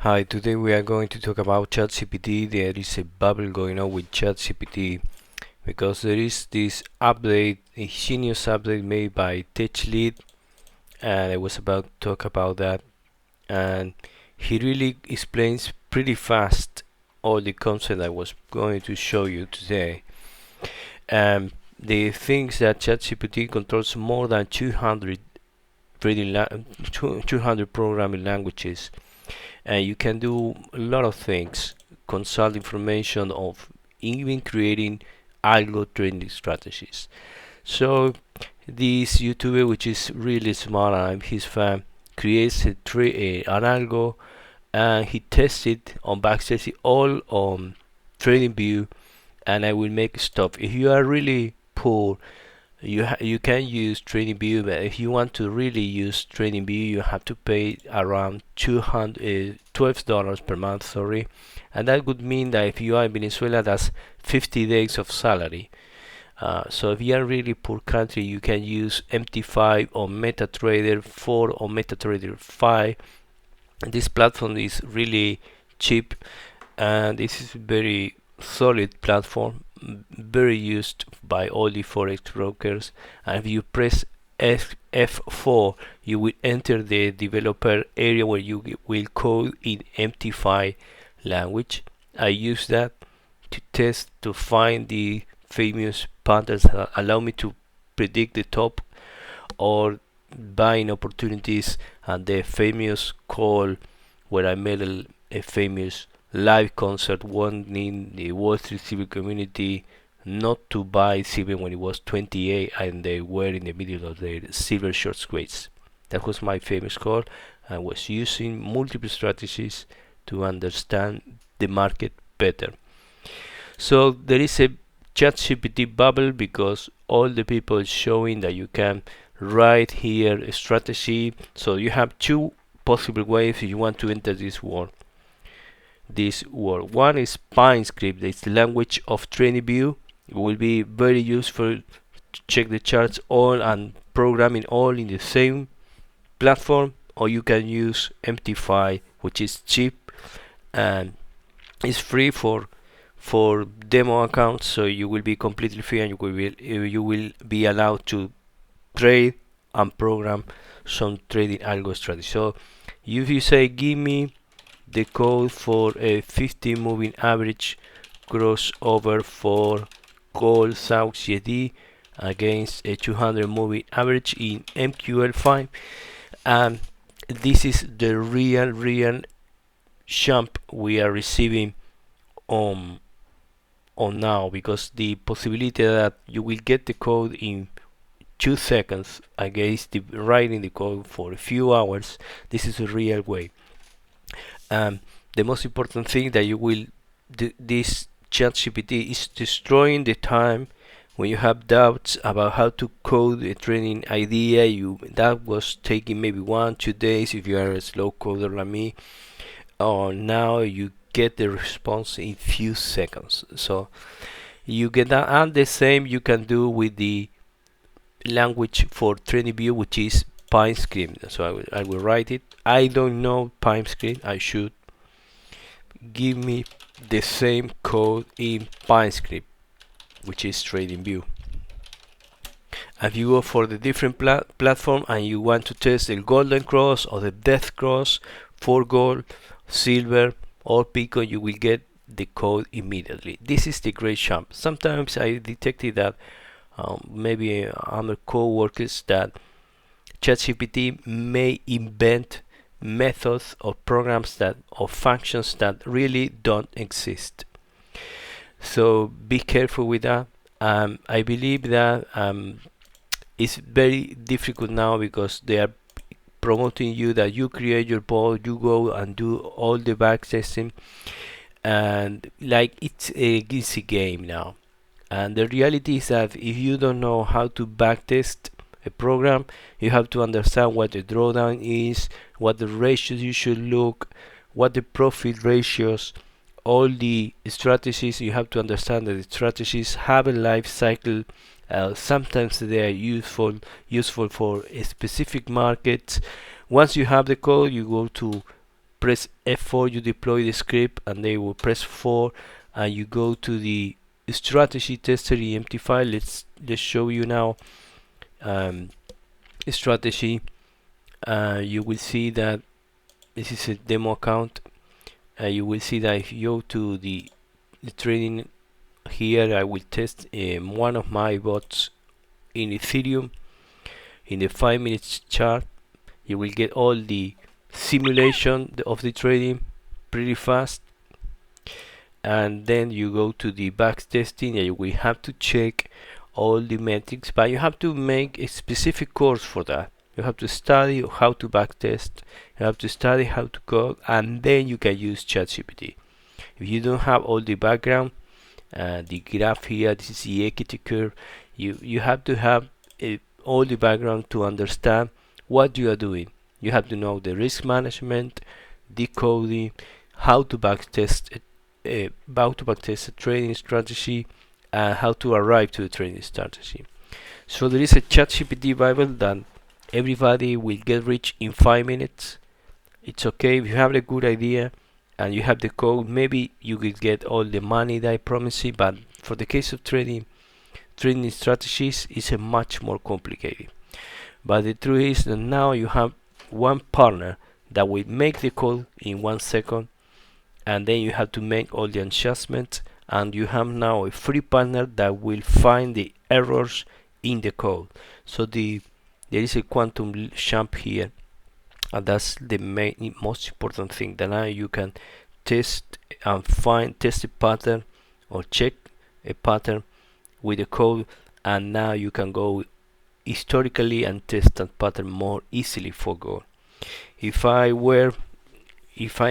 Hi, today we are going to talk about ChatGPT. There is a bubble going on with ChatGPT because there is this update, a genius update made by TechLead, and I was about to talk about that. And he really explains pretty fast all the concept I was going to show you today. The things that ChatGPT controls more than 200 200 programming languages, and you can do a lot of things, consult information of even creating algo trading strategies. So this YouTuber, which is really smart, I'm his fan, creates an algo, and he tests it on backtesting all on TradingView, and I will make stuff. If you are really poor, you can use TradingView, but if you want to really use TradingView, you have to pay around $12 per month. Sorry, and that would mean that if you are in Venezuela, that's 50 days of salary. So if you are really poor country, you can use MT5 or MetaTrader 4 or MetaTrader 5. This platform is really cheap, and this is very solid platform, very used by all the forex brokers. And if you press F4, you will enter the developer area where you will code in MT5 language. I use that to test to find the famous patterns that allow me to predict the top or buying opportunities, and the famous call where I made a famous live concert warning the Wall Street civil community not to buy silver when it was 28 and they were in the middle of their silver short squeeze. That was my famous call. I was using multiple strategies to understand the market better. So there is a ChatGPT bubble because all the people showing that you can write here a strategy. So you have two possible ways if you want to enter this world. One is PineScript, it's the language of TradingView. It will be very useful to check the charts all and programming all in the same platform. Or you can use MT5, which is cheap and is free for demo accounts, so you will be completely free, and you will be allowed to trade and program some trading algo strategy. So if you say give me the code for a 50 moving average crossover for gold xauusd against a 200 moving average in MQL5, and this is the real jump we are receiving on now, because the possibility that you will get the code in 2 seconds against writing the code for a few hours, this is a real way. The most important thing that you will this ChatGPT is destroying the time when you have doubts about how to code a training idea. That was taking maybe 1-2 days if you are a slow coder like me. Now you get the response in few seconds. So you get that, and the same you can do with the language for TradingView, which is PineScript. So I will write it. I don't know PineScript. I should give me the same code in PineScript, which is TradingView. If you go for the different platform and you want to test the golden cross or the death cross for gold, silver or Bitcoin, you will get the code immediately. This is the great jump. Sometimes I detected that maybe other co-workers that ChatGPT may invent methods or programs that or functions that really don't exist. So be careful with that. I believe that it's very difficult now because they are promoting you that you create your ball, you go and do all the backtesting, and like it's a easy game now. And the reality is that if you don't know how to backtest a program, you have to understand what the drawdown is, what the ratios you should look, what the profit ratios, all the strategies. You have to understand that the strategies have a life cycle. Sometimes they are useful for a specific market. Once you have the code, you go to press F4, you deploy the script, and they will press 4, and you go to the strategy tester, the empty file. Let's show you now strategy. You will see that this is a demo account. You will see that if you go to the trading here, I will test one of my bots in Ethereum. In the 5 minutes chart, you will get all the simulation of the trading pretty fast, and then you go to the back testing, and you will have to check all the metrics, but you have to make a specific course for that. You have to study how to backtest, you have to study how to code, and then you can use ChatGPT. If you don't have all the background, the graph here, this is the equity curve, you have to have all the background to understand what you are doing. You have to know the risk management, decoding, how to backtest a trading strategy, and how to arrive to the trading strategy. So there is a ChatGPT Bible that everybody will get rich in 5 minutes. It's okay if you have a good idea and you have the code, maybe you will get all the money that I promise you, but for the case of trading strategies is a much more complicated. But the truth is that now you have one partner that will make the code in 1 second, and then you have to make all the adjustments, and you have now a free partner that will find the errors in the code. So there is a quantum jump here, and that's the most important thing, that now you can test and test a pattern or check a pattern with the code, and now you can go historically and test that pattern more easily for gold. If I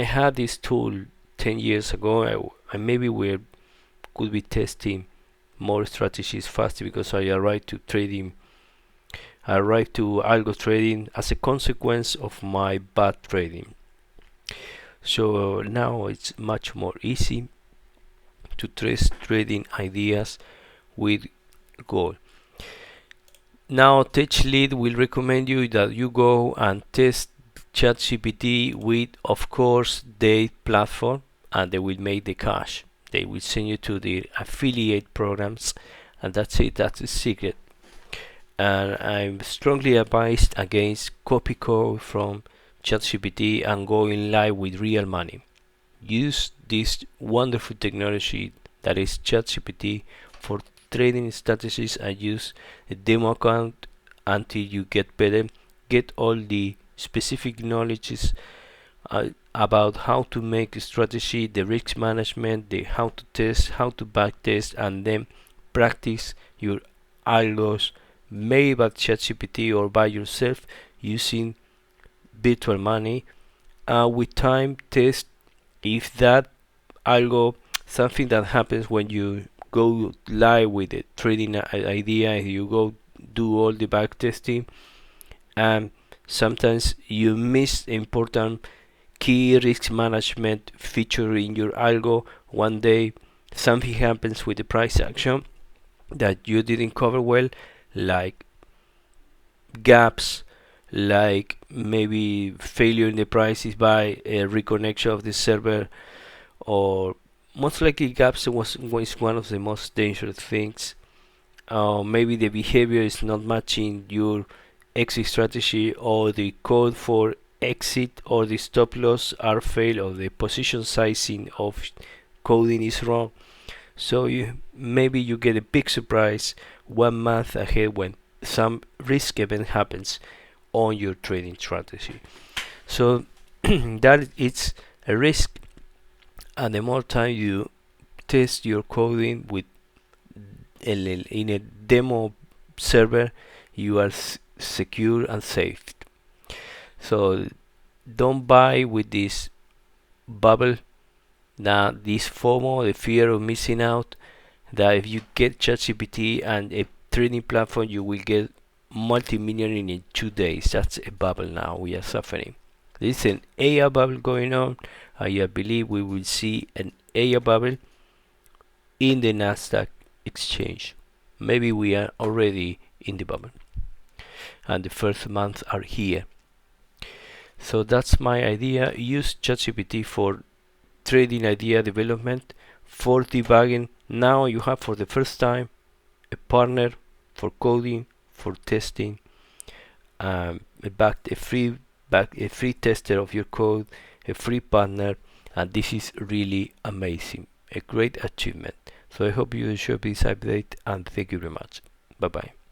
had this tool 10 years ago, I maybe could be testing more strategies faster, because I arrived to algo trading as a consequence of my bad trading. So now it's much more easy to test trading ideas with gold. Now TechLead will recommend you that you go and test ChatGPT with, of course, their platform, and they will make the cash. They will send you to the affiliate programs, and that's it. That's the secret. And I'm strongly advised against copy code from ChatGPT and going live with real money. Use this wonderful technology that is ChatGPT for trading strategies, and use a demo account until you get better. Get all the specific knowledges about how to make a strategy, the risk management, the how to test, how to backtest, and then practice your algos made by ChatGPT or by yourself using virtual money. With time, test if that algo, something that happens when you go live with a trading idea, you go do all the back testing, and sometimes you miss important key risk management feature in your algo. One day something happens with the price action that you didn't cover well, like gaps, like maybe failure in the prices by a reconnection of the server, or most likely gaps was one of the most dangerous things. Maybe the behavior is not matching your exit strategy, or the code for exit or the stop loss are failed, or the position sizing of coding is wrong. So maybe you get a big surprise 1 month ahead when some risk event happens on your trading strategy. So that it's a risk, and the more time you test your coding with in a demo server, you are secure and safe. So don't buy with this bubble, that this FOMO, the fear of missing out, that if you get ChatGPT and a trading platform you will get multi-million in 2 days. That's a bubble now we are suffering. There is an AI bubble going on. I believe we will see an AI bubble in the Nasdaq exchange. Maybe we are already in the bubble, and the first months are here. So that's my idea. Use ChatGPT for trading idea development, for debugging. Now you have for the first time a partner for coding, for testing, a free tester of your code, a free partner, and this is really amazing, a great achievement. So I hope you enjoy this update, and thank you very much. Bye bye.